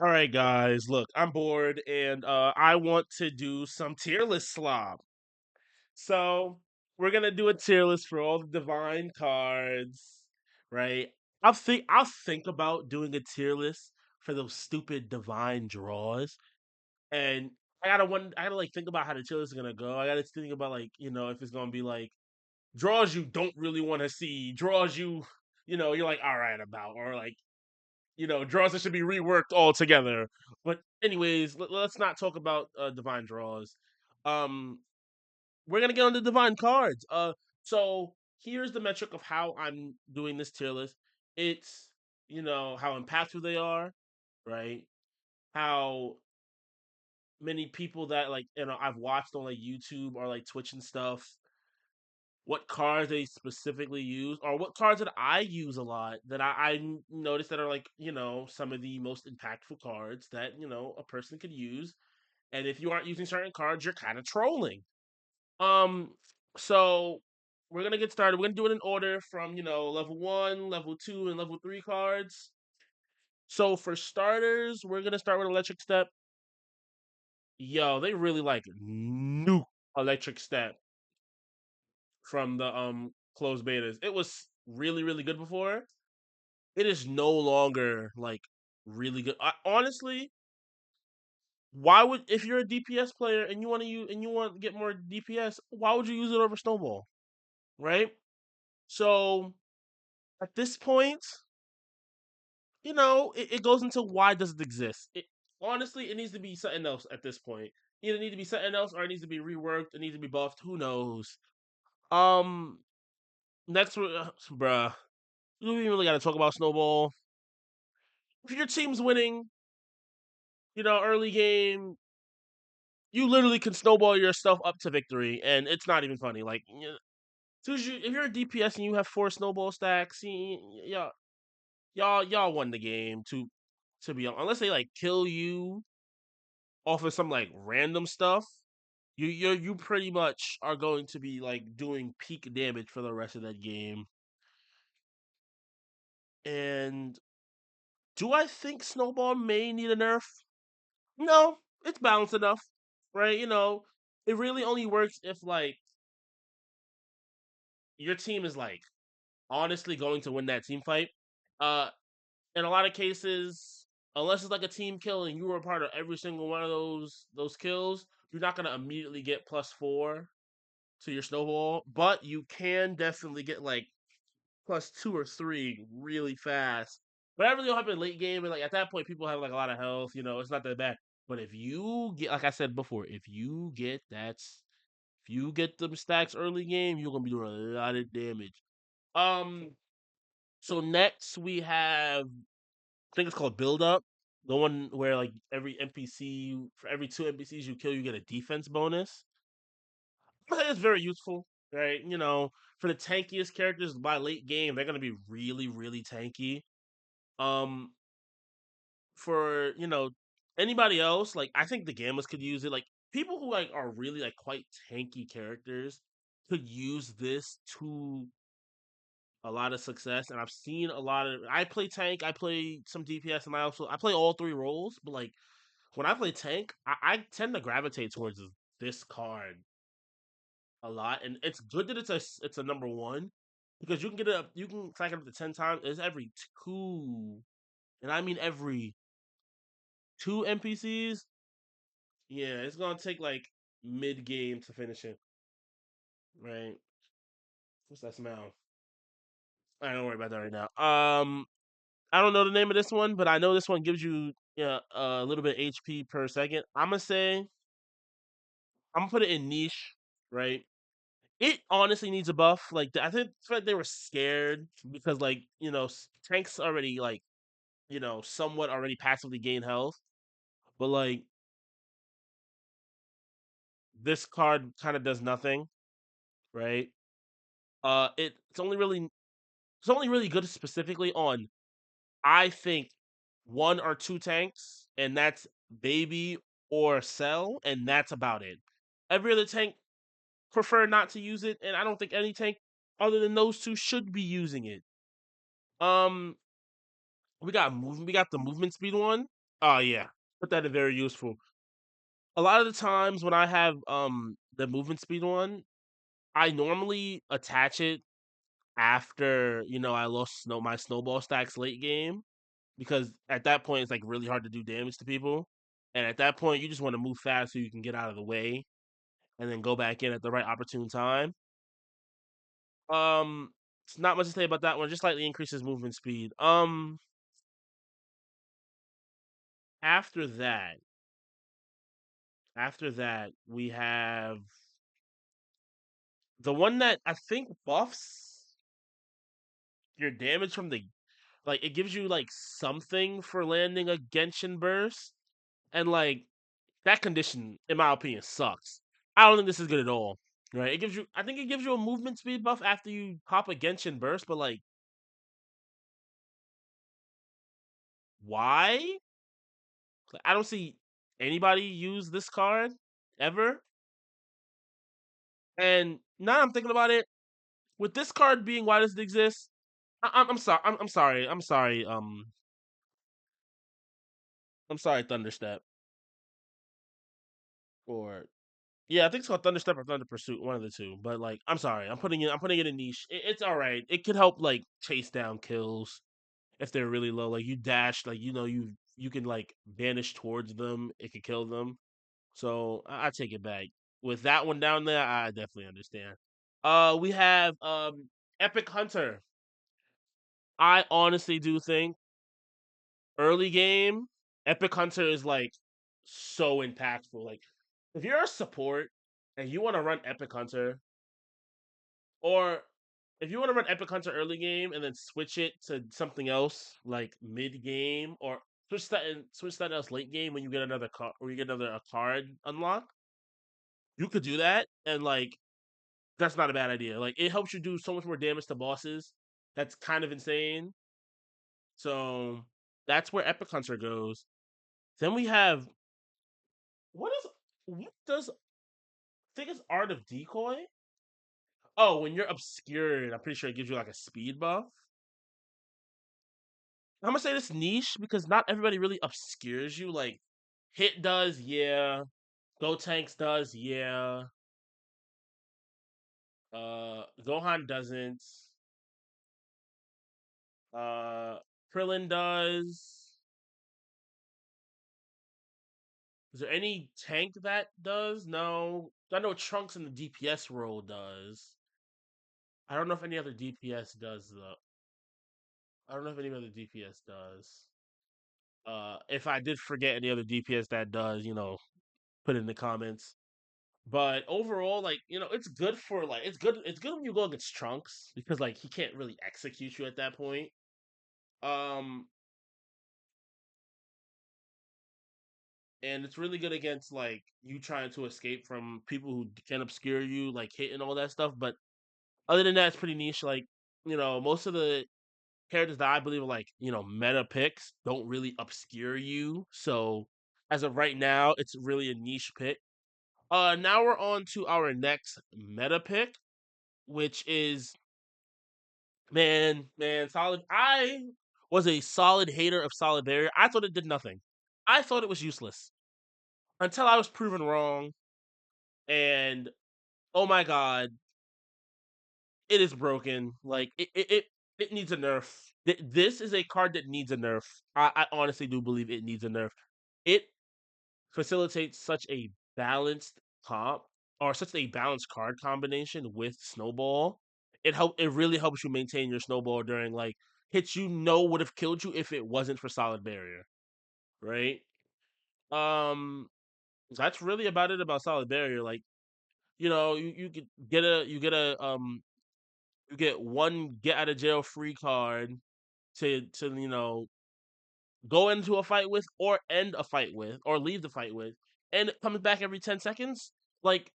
All right, guys. Look, I'm bored and I want to do some tier list slob. So we're gonna do a tier list for all the divine cards, right? I'll think about doing a tier list for those stupid divine draws, and I gotta like think about how the tier list is gonna go. I gotta think about like if it's gonna be like draws you don't really want to see, draws you're like all right about, or like draws that should be reworked altogether. But anyways, let's not talk about divine draws. Um, we're gonna get on the divine cards. So here's the metric of how I'm doing this tier list. It's how impactful they are, right? How many people that like I've watched on like YouTube or like Twitch and stuff, what cards they specifically use, or what cards that I use a lot that I notice that are like, some of the most impactful cards that, a person could use. And if you aren't using certain cards, you're kind of trolling. Um, so we're gonna get started. We're gonna do it in order from, level one, level two, and level three cards. So for starters, we're gonna start with Electric Step. Yo, they really like nuke Electric Step from the closed betas. It was really really good before. It is no longer like really good. Honestly, why would if you're a DPS player and you want to use and you want to get more DPS, why would you use it over Snowball, right? So at this point, it goes into why does it exist? Honestly, it needs to be something else at this point. Either need to be something else or it needs to be reworked. It needs to be buffed. Who knows? Um, next, bruh, you don't even really got to talk about Snowball. If your team's winning, early game, you literally can snowball yourself up to victory, and it's not even funny. Like, if you're a DPS and you have 4 snowball stacks, y'all won the game. To be honest, unless they like kill you off of some like random stuff, you pretty much are going to be like doing peak damage for the rest of that game. And do I think snowball may need a nerf? No, it's balanced enough, right? It really only works if like your team is like honestly going to win that team fight. Uh, in a lot of cases, unless it's like a team kill and you were a part of every single one of those kills, you're not gonna immediately get +4 to your snowball, but you can definitely get like +2 or 3 really fast. But that really don't happen late game, and like at that point, people have like a lot of health. It's not that bad. But if you get, like I said before, if you get them stacks early game, you're gonna be doing a lot of damage. Um, so next we have, I think it's called Build Up, the one where like every NPC for every 2 NPCs you kill, you get a defense bonus. It's very useful, right? For the tankiest characters by late game, they're gonna be really really tanky. Um, for anybody else, like I think the Gammas could use it. Like people who like are really like quite tanky characters could use this to a lot of success, and I've seen a lot of. I play tank, I play some DPS, and I play all three roles. But like when I play tank, I tend to gravitate towards this card a lot, and it's good that it's a number one because you can get it up, you can stack it up to 10 times. It's every two, and I mean every two NPCs. Yeah, it's gonna take like mid game to finish it, right? What's that smell? I don't worry about that right now. I don't know the name of this one, but I know this one gives you a little bit of HP per second. I'm gonna put it in niche, right? It honestly needs a buff. Like I think they were scared because like tanks already like somewhat already passively gain health, but like this card kind of does nothing, right? It's only really good specifically on I think one or two tanks, and that's baby or cell, and that's about it. Every other tank prefer not to use it, and I don't think any tank other than those two should be using it. Um, we got the movement speed one. Oh yeah, put that in very useful. A lot of the times when I have the movement speed one, I normally attach it after I lost my snowball stacks late game because at that point it's like really hard to do damage to people, and at that point you just want to move fast so you can get out of the way and then go back in at the right opportune time. Um, it's not much to say about that one. Just slightly increases movement speed. After that, we have the one that I think buffs your damage from the like it gives you like something for landing a Genshin burst, and like that condition, in my opinion, sucks. I don't think this is good at all. Right? I think it gives you a movement speed buff after you pop a Genshin burst, but like, why? Like, I don't see anybody use this card ever. And now I'm thinking about it, with this card being why does it exist? I'm sorry. I'm sorry. I'm sorry. I'm sorry, Thunderstep. Or yeah, I think it's called Thunderstep or Thunder Pursuit, one of the two. But like, I'm sorry. I'm putting it in niche. It's all right. It could help like chase down kills if they're really low. Like you dash, like you can like vanish towards them. It could kill them. So I take it back. With that one down there, I definitely understand. We have Epic Hunter. I honestly do think early game, Epic Hunter is like so impactful. Like if you're a support and you want to run Epic Hunter, or if you want to run Epic Hunter early game and then switch it to something else like mid game, or switch that else late game when you get another card or you get another a card unlock, you could do that, and like that's not a bad idea. Like it helps you do so much more damage to bosses. That's kind of insane. So that's where Epic Hunter goes. Then we have what does I think it's Art of Decoy? Oh, when you're obscured, I'm pretty sure it gives you like a speed buff. I'm gonna say this niche because not everybody really obscures you. Like Hit does, yeah. Go Tanks does, yeah. Gohan doesn't. Uh Krillin does. Is there any tank that does? No. I know Trunks in the DPS role does. I don't know if any other DPS does though. I don't know if any other DPS does. If I did forget any other DPS that does, put it in the comments. But overall, like, it's good for like it's good when you go against Trunks because like he can't really execute you at that point. Um and it's really good against like you trying to escape from people who can obscure you, like Hit and all that stuff. But other than that, it's pretty niche. Like, most of the characters that I believe are like, meta picks don't really obscure you. So as of right now, it's really a niche pick. Now we're on to our next meta pick, which is solid. I was a solid hater of Solid Barrier. I thought it did nothing. I thought it was useless until I was proven wrong. And oh my god, it is broken. Like it needs a nerf. This is a card that needs a nerf. I honestly do believe it needs a nerf. It facilitates such a balanced comp or such a balanced card combination with Snowball. It really helps you maintain your Snowball during like hits would have killed you if it wasn't for Solid Barrier, right? Um that's really about it about Solid Barrier. Like, you could get a you get one get out of jail free card to go into a fight with or end a fight with or leave the fight with, and it comes back every 10 seconds. Like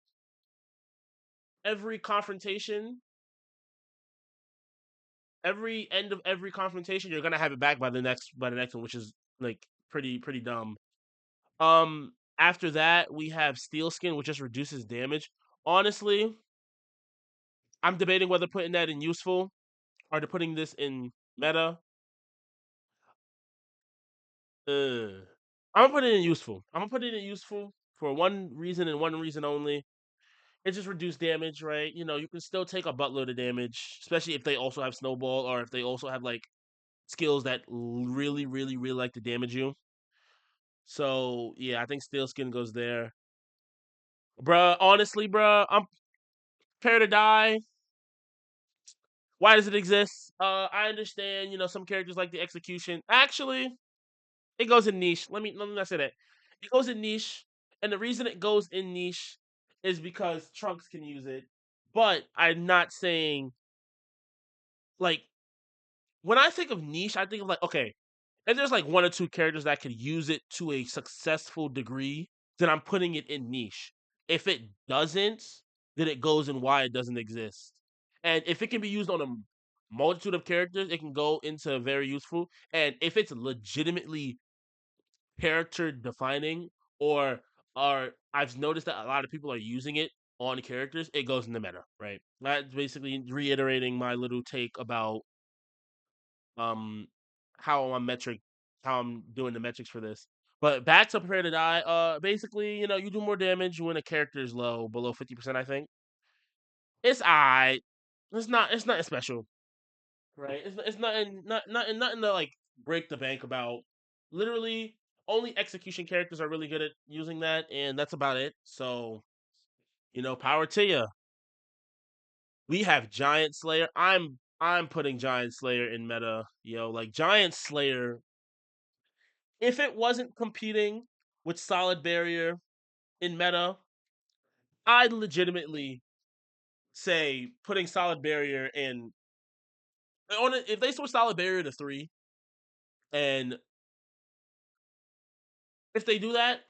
every confrontation, every end of every confrontation, you're gonna have it back by the next one, which is like pretty dumb. After that, we have Steel Skin, which just reduces damage. Honestly, I'm debating whether putting that in useful or to putting this in meta. Ugh. I'm gonna put it in useful. I'm gonna put it in useful for one reason and one reason only. It just reduced damage, right? You know, you can still take a buttload of damage, especially if they also have snowball or if they also have like skills that really, really, really like to damage you. So yeah, I think steel skin goes there, bruh. Honestly, bruh, I'm prepare to die. Why does it exist? I understand. You know, some characters like the execution. Actually, it goes in niche. Let me not say that. It goes in niche, and the reason it goes in niche is because Trunks can use it. But I'm not saying like when I think of niche, I think of like okay, if there's like one or two characters that could use it to a successful degree, then I'm putting it in niche. If it doesn't, then it goes in why it doesn't exist. And if it can be used on a multitude of characters, it can go into very useful. And if it's legitimately character defining or I've noticed that a lot of people are using it on characters, it goes in the meta, right? That's basically reiterating my little take about um how I'm metric how I'm doing the metrics for this. But back to prepare to die, basically, you know, you do more damage when a character is low, below 50%, I think. It's alright. It's not special, right? It's nothing to like break the bank about. Literally, only execution characters are really good at using that, and that's about it. So, you know, power to you. We have Giant Slayer. I'm putting Giant Slayer in meta, yo. Like Giant Slayer, if it wasn't competing with Solid Barrier in meta, I'd legitimately say putting Solid Barrier in on it, if they switch Solid Barrier to 3 and if they do that,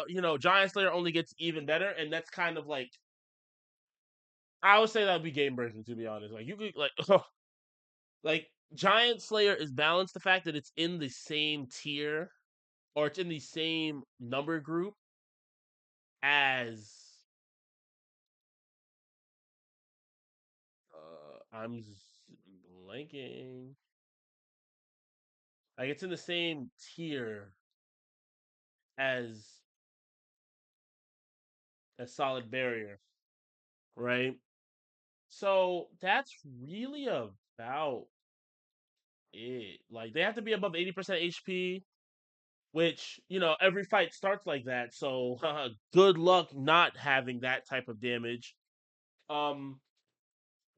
you know, Giant Slayer only gets even better, and that's kind of like I would say that would be game breaking to be honest. Like you could like like Giant Slayer is balanced the fact that it's in the same tier or it's in the same number group as I'm blanking. Like it's in the same tier as a Solid Barrier, right? So that's really about it. Like they have to be above 80% HP, which, you know, every fight starts like that. So good luck not having that type of damage. Um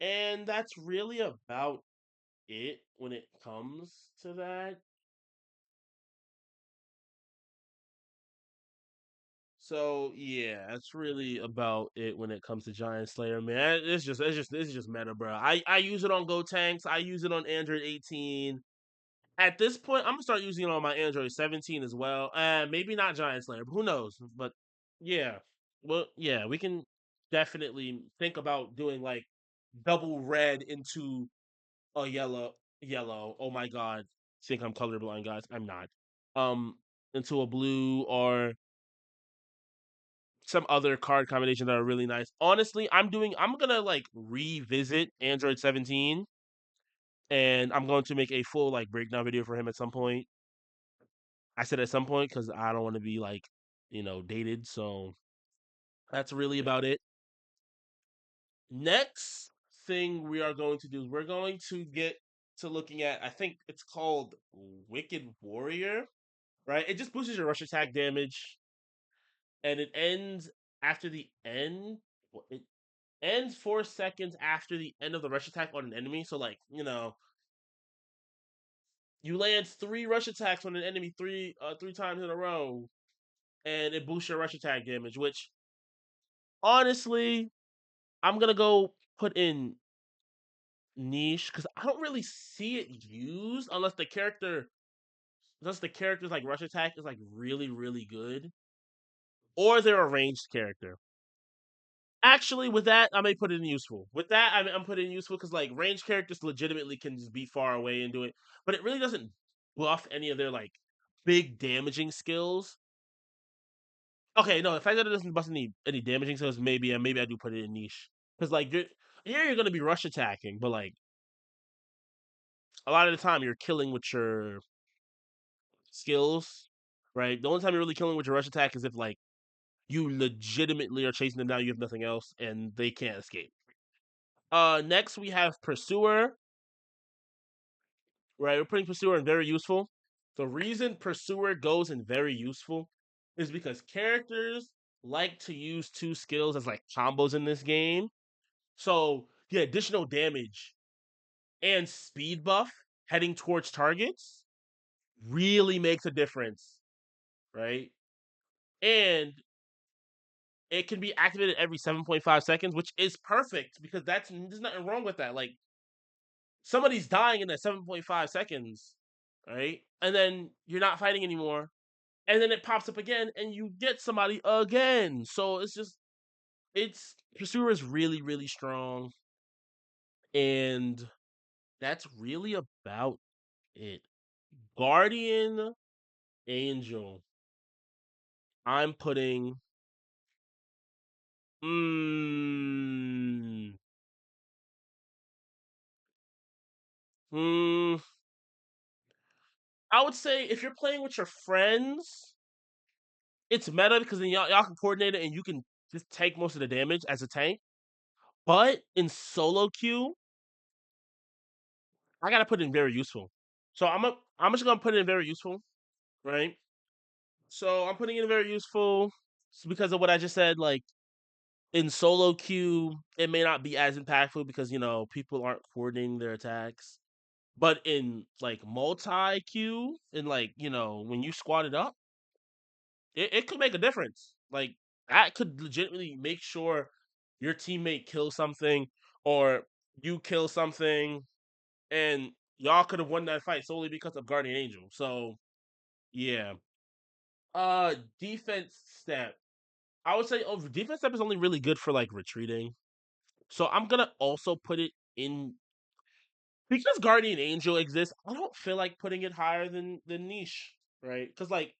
and that's really about it when it comes to that. So yeah, that's really about it when it comes to Giant Slayer, man. It's just meta, bro. I use it on Go Tanks. I use it on Android 18. At this point, I'm gonna start using it on my Android 17 as well. Maybe not Giant Slayer, but who knows? But yeah, well, yeah, we can definitely think about doing like double red into a yellow. Oh my god, think I'm colorblind, guys? I'm not. Um, into a blue or some other card combinations that are really nice. Honestly, I'm gonna like revisit Android 17 and I'm going to make a full like breakdown video for him at some point. I said at some point because I don't want to be like, you know, dated. So that's really about it. Next thing we are going to do is we're going to get to looking at I think it's called Wicked Warrior, right? It just boosts your rush attack damage and it ends after the end. It ends 4 seconds after the end of the rush attack on an enemy. So like, you know, you land 3 rush attacks on an enemy three times in a row, and it boosts your rush attack damage. Which honestly, I'm gonna go put in niche because I don't really see it used unless the character's like rush attack is like really really good, or they're a ranged character. Actually, with that, I may put it in useful. With that, I'm putting in useful because like range characters legitimately can just be far away and do it, but it really doesn't buff any of their like big damaging skills. Okay, no, the fact that it doesn't buff any damaging skills, maybe I do put it in niche because like you're gonna be rush attacking, but like a lot of the time you're killing with your skills. right? The only time you're really killing with your rush attack is if like you legitimately are chasing them down, you have nothing else, and they can't escape. Next we have Pursuer, right? We're putting Pursuer in very useful. The reason Pursuer goes in very useful is because characters like to use two skills as like combos in this game. So the additional damage and speed buff heading towards targets really makes a difference, right? And it can be activated every 7.5 seconds, which is perfect because there's nothing wrong with that. Like somebody's dying in that 7.5 seconds, right? And then you're not fighting anymore. And then it pops up again and you get somebody again. So it's Pursuer is really, really strong. And that's really about it. Guardian Angel. I'm putting mm, mm, I would say if you're playing with your friends, it's meta because then y'all can coordinate it and you can just take most of the damage as a tank. But in solo queue, I gotta put it in very useful. So I'm just gonna put it in very useful, right? So I'm putting it in very useful because of what I just said. Like in solo queue, it may not be as impactful because people aren't coordinating their attacks. But in like multi queue and like when you squat it up, it could make a difference. Like that could legitimately make sure your teammate kills something or you kill something, and y'all could have won that fight solely because of Guardian Angel. So yeah. Defense step. I would say defense step is only really good for like retreating. So I'm gonna also put it in because Guardian Angel exists. I don't feel like putting it higher than niche, right? Because like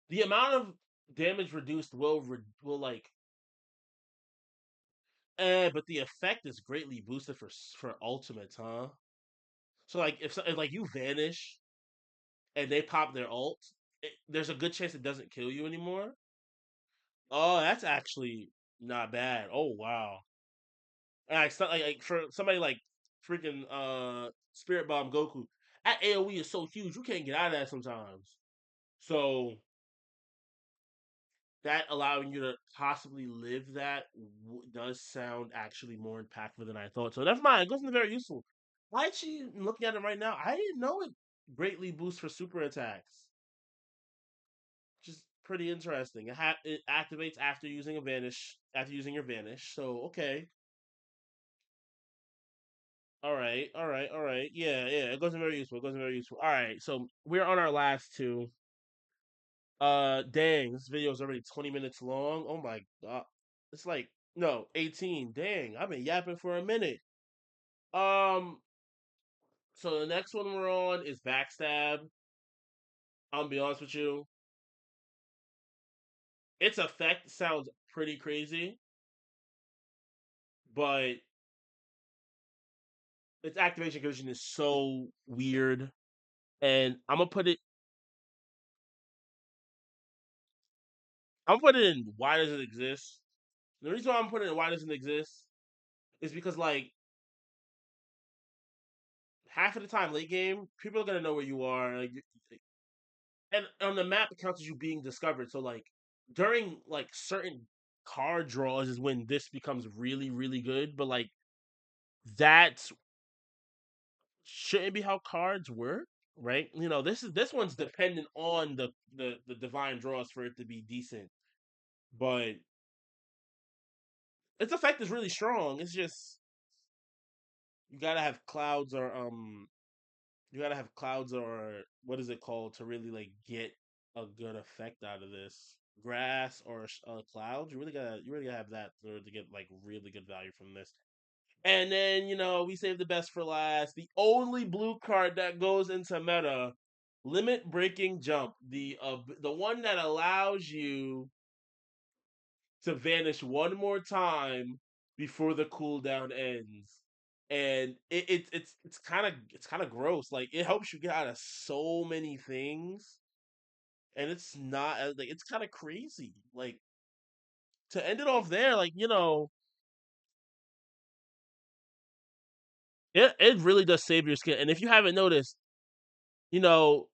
the amount of damage reduced will like but the effect is greatly boosted for ultimates, huh? So like if like you vanish and they pop their ult, there's a good chance it doesn't kill you anymore. Oh, that's actually not bad. Oh wow. Like for somebody like freaking Spirit Bomb Goku, that AoE is so huge you can't get out of that sometimes. So that allowing you to possibly live that does sound actually more impactful than I thought. So never mind. It goes into very useful. Why actually looking at it right now? I didn't know it greatly boosts for super attacks. Just pretty interesting. It activates after using a vanish after using your vanish. So okay. All right, all right, all right. Yeah, yeah. It goes in very useful. It goes in very useful. All right, so we're on our last two. Dang, this video is already 20 minutes long. Oh my god. It's like no, 18. Dang, I've been yapping for a minute. Um, so the next one we're on is Backstab. I'm gonna be honest with you. Its effect sounds pretty crazy, but its activation condition is so weird. And I'm gonna put it in why does it exist? The reason why I'm putting it in why doesn't it exist is because like half of the time late game, people are gonna know where you are. Like, and on the map it counts as you being discovered. So like during like certain card draws is when this becomes really really good. But like that shouldn't be how cards work, right? This one's dependent on the divine draws for it to be decent. But its effect is really strong. It's just you gotta have clouds or what is it called to really like get a good effect out of this grass or clouds. You really gotta have that to get like really good value from this. And then we save the best for last. The only blue card that goes into meta, limit breaking jump, the one that allows you to vanish one more time before the cooldown ends. and it's kind of gross. Like it helps you get out of so many things, and it's not like it's kind of crazy. Like to end it off there, like it really does save your skin. And if you haven't noticed, you know,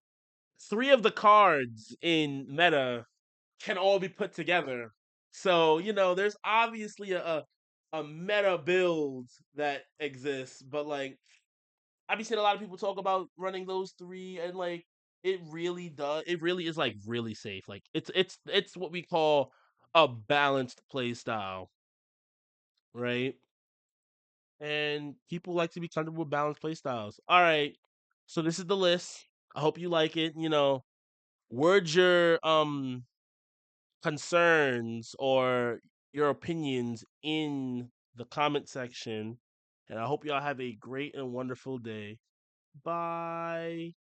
three of the cards in meta can all be put together. So, there's obviously a meta build that exists, but like I've been seeing a lot of people talk about running those three, and like it really is like really safe. Like it's what we call a balanced play style, right? And people like to be comfortable with balanced play styles. All right. So this is the list. I hope you like it. Word your concerns or your opinions in the comment section. And I hope y'all have a great and wonderful day. Bye.